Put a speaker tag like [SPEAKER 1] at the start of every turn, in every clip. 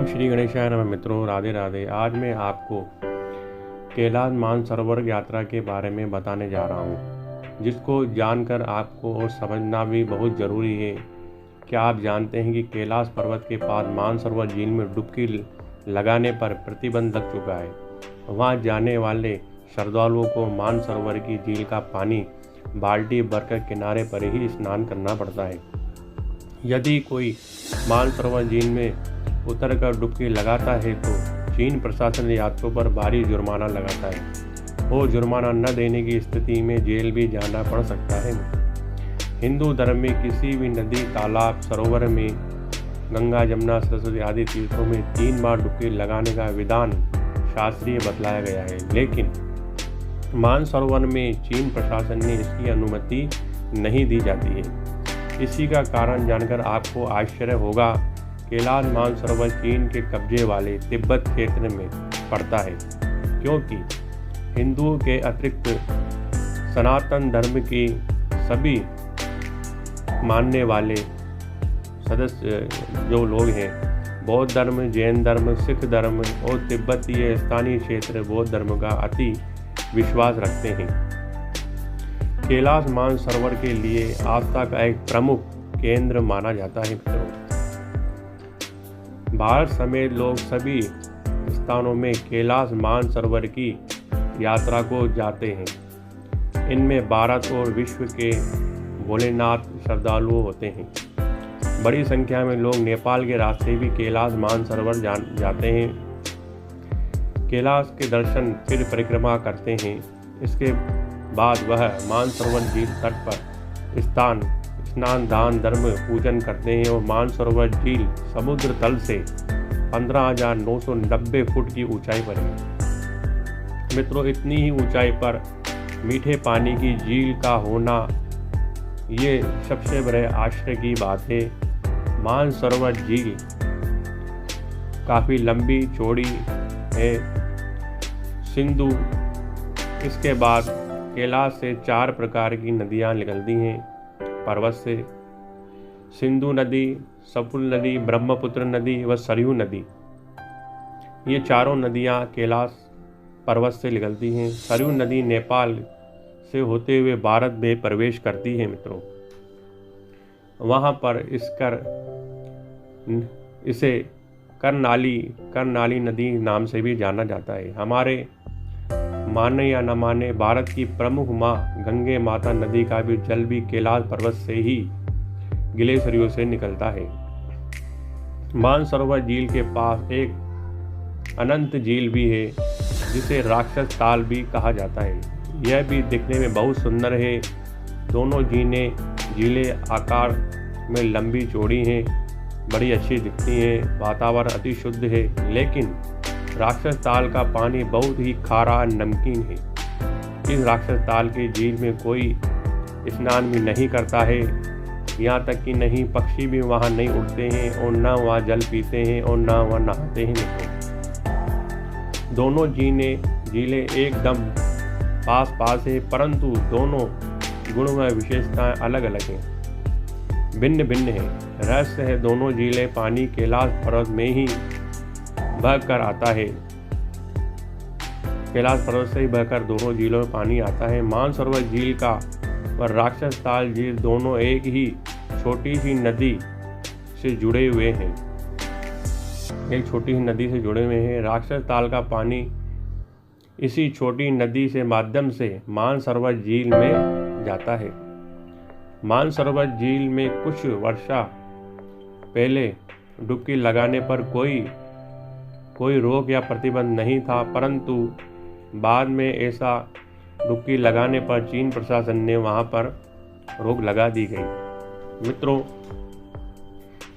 [SPEAKER 1] ओम श्री गणेशाय नमः। मित्रों, राधे राधे। आज मैं आपको कैलाश मानसरोवर यात्रा के बारे में बताने जा रहा हूँ, जिसको जानकर आपको और समझना भी बहुत ज़रूरी है। क्या आप जानते हैं कि कैलाश पर्वत के पास मानसरोवर झील में डुबकी लगाने पर प्रतिबंध लग चुका है। वहाँ जाने वाले श्रद्धालुओं को मानसरोवर की झील का पानी बाल्टी भरकर किनारे पर ही स्नान करना पड़ता है। यदि कोई मानसरोवर झील में उतरकर डुबकी लगाता है तो चीन प्रशासन यात्रियों पर भारी जुर्माना लगाता है और जुर्माना न देने की स्थिति में जेल भी जाना पड़ सकता है। हिंदू धर्म में किसी भी नदी, तालाब, सरोवर में गंगा, जमुना, सरस्वती आदि तीर्थों में 3 बार डुबकी लगाने का विधान शास्त्रीय बतलाया गया है, लेकिन मानसरोवर में चीन प्रशासन ने इसकी अनुमति नहीं दी जाती है। इसी का कारण जानकर आपको आश्चर्य होगा। कैलाश मानसरोवर चीन के कब्जे वाले तिब्बत क्षेत्र में पड़ता है, क्योंकि हिंदुओं के अतिरिक्त सनातन धर्म के सभी मानने वाले सदस्य जो लोग हैं, बौद्ध धर्म, जैन धर्म, सिख धर्म और तिब्बतीय स्थानीय क्षेत्र बौद्ध धर्म का अति विश्वास रखते हैं। कैलाश मानसरोवर के लिए आस्था का एक प्रमुख केंद्र माना जाता है। मित्रों, भारत समेत लोग सभी स्थानों में कैलाश मानसरोवर की यात्रा को जाते हैं। इनमें भारत और विश्व के भोलेनाथ श्रद्धालु होते हैं। बड़ी संख्या में लोग नेपाल के रास्ते भी कैलाश मानसरोवर जाते हैं। कैलाश के दर्शन फिर परिक्रमा करते हैं। इसके बाद वह मानसरोवर झील तट पर स्नान, दान, धर्म, पूजन करते हैं और मानसरोवर झील समुद्र तल से 15,990 फुट की ऊंचाई पर है। मित्रों, इतनी ही ऊंचाई पर मीठे पानी की झील का होना ये सबसे बड़े आश्चर्य की बात है। मानसरोवर झील काफ़ी लंबी चौड़ी है। सिंधु, इसके बाद कैलाश से 4 प्रकार की नदियाँ निकलती हैं पर्वत से। सिंधु नदी, सपुल नदी, ब्रह्मपुत्र नदी व सरयू नदी, ये चारों नदियाँ कैलाश पर्वत से निकलती हैं। सरयू नदी नेपाल से होते हुए भारत में प्रवेश करती है। मित्रों, वहाँ पर इसे कर्नाली नदी नाम से भी जाना जाता है। हमारे माने या न माने, भारत की प्रमुख माँ गंगे माता नदी का भी जल भी कैलाश पर्वत से ही ग्लेशियरों से निकलता है। मानसरोवर झील के पास एक अनंत झील भी है, जिसे राक्षस ताल भी कहा जाता है। यह भी दिखने में बहुत सुंदर है। दोनों झीलें आकार में लंबी चौड़ी हैं, बड़ी अच्छी दिखती हैं। वातावरण अति शुद्ध है, लेकिन राक्षस ताल का पानी बहुत ही खारा नमकीन है। इस राक्षस ताल की झील में कोई स्नान भी नहीं करता है। यहाँ तक कि नहीं पक्षी भी वहाँ नहीं उड़ते हैं और न वहाँ जल पीते हैं और न वहाँ नहाते हैं। दोनों झीलें एकदम पास है, परंतु दोनों गुण व विशेषताएं अलग अलग हैं, भिन्न भिन्न हैं। रहस्य है, दोनों झीलें पानी कैलाश पर्वत में ही बहकर आता है। कैलाश पर्वत से ही बहकर दोनों झीलों में पानी आता है। मानसरोवर झील का और राक्षस ताल झील दोनों एक ही छोटी सी नदी से जुड़े हुए हैं। एक छोटी सी नदी से जुड़े हुए हैं। राक्षस ताल का पानी इसी छोटी नदी से माध्यम से मानसरोवर झील में जाता है। मानसरोवर झील में कुछ वर्षा पहले डुबकी लगाने पर कोई रोक या प्रतिबंध नहीं था, परंतु बाद में ऐसा डुबकी लगाने पर चीन प्रशासन ने वहां पर रोक लगा दी गई। मित्रों,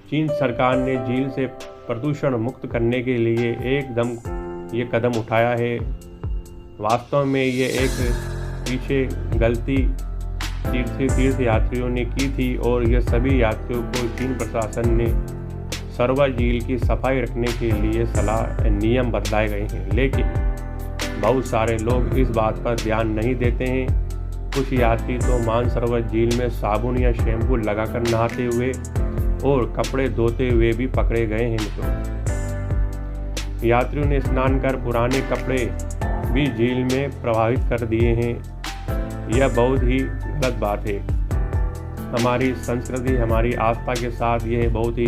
[SPEAKER 1] चीन सरकार ने झील से प्रदूषण मुक्त करने के लिए ये कदम उठाया है। वास्तव में ये एक पीछे गलती तीर्थ यात्रियों ने की थी और ये सभी यात्रियों को चीन प्रशासन ने सरोवर झील की सफाई रखने के लिए नियम बदलाए गए हैं, लेकिन बहुत सारे लोग इस बात पर ध्यान नहीं देते हैं। कुछ यात्री तो मानसरोवर झील में साबुन या शैम्पू लगाकर नहाते हुए और कपड़े धोते हुए भी पकड़े गए हैं। मित्रों, यात्रियों ने स्नान कर पुराने कपड़े भी झील में प्रवाहित कर दिए हैं। यह बहुत ही गलत बात है। हमारी संस्कृति, हमारी आस्था के साथ यह बहुत ही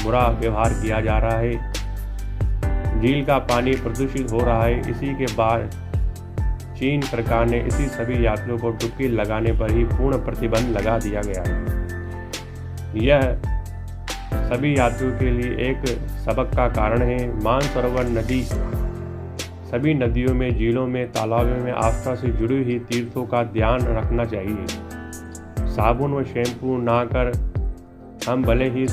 [SPEAKER 1] बुरा व्यवहार किया जा रहा है। झील का पानी प्रदूषित हो रहा है। इसी के बाद चीन सरकार ने इसी सभी यात्रियों को डुबकी लगाने पर ही पूर्ण प्रतिबंध लगा दिया गया है। यह सभी यात्रियों के लिए एक सबक का कारण है। मानसरोवर नदी सभी नदियों में, झीलों में, तालाबों में आस्था से जुड़ी हुई तीर्थों का ध्यान रखना चाहिए। साबुन व शैम्पू ना कर हम भले ही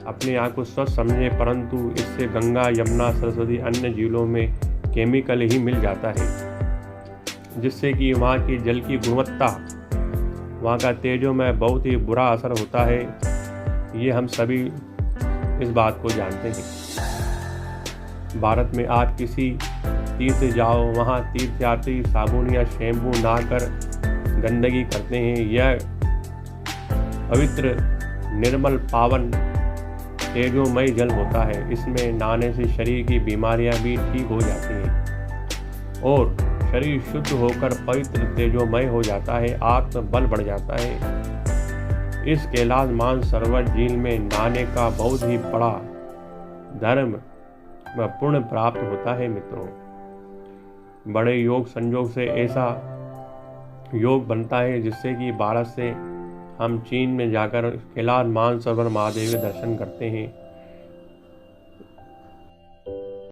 [SPEAKER 1] अपने आप को स्वच्छ समझें, परंतु इससे गंगा, यमुना, सरस्वती, अन्य झीलों में केमिकल ही मिल जाता है, जिससे कि वहाँ की जल की गुणवत्ता, वहाँ का तेजों में बहुत ही बुरा असर होता है। ये हम सभी इस बात को जानते हैं। भारत में आप किसी तीर्थ जाओ, वहाँ तीर्थयात्री साबुन या शैम्पू ना कर गंदगी करते हैं। यह पवित्र, निर्मल, पावन, तेजोमय जल होता है। इसमें नहाने से शरीर की बीमारियां भी ठीक हो जाती हैं और शरीर शुद्ध होकर पवित्र, तेजोमय हो जाता है। आत्मबल बढ़ जाता है। इस कैलाश मानसरोवर झील में नहाने का बहुत ही बड़ा धर्म व पुण्य प्राप्त होता है। मित्रों, बड़े योग संयोग से ऐसा योग बनता है जिससे कि भारत से हम चीन में जाकर कैलाश मानसरोवर महादेव के दर्शन करते हैं।